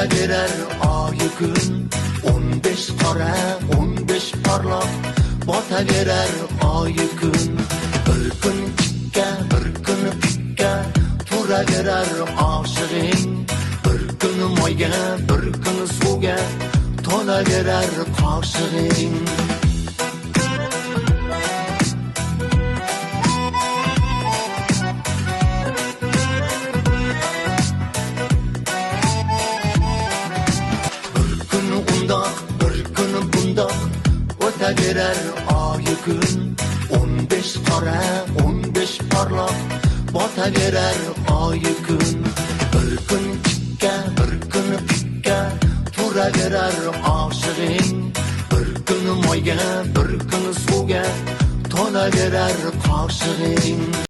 To'laverar oy kun 15 qora 15 porloq botaverar oy kun. Bir kun tikka bir kun pikka turaverar oshig'ing. Bir kun moyga bir kun suvga to'laverar qoshig'ing. O'taverar oy kun 15 qora 15 porloq botaverar oy kun. Bir kun tikka bir kun pikka turaverar oshig'ing. Bir kun moyga bir kun suvga to'laverar qoshig'ing.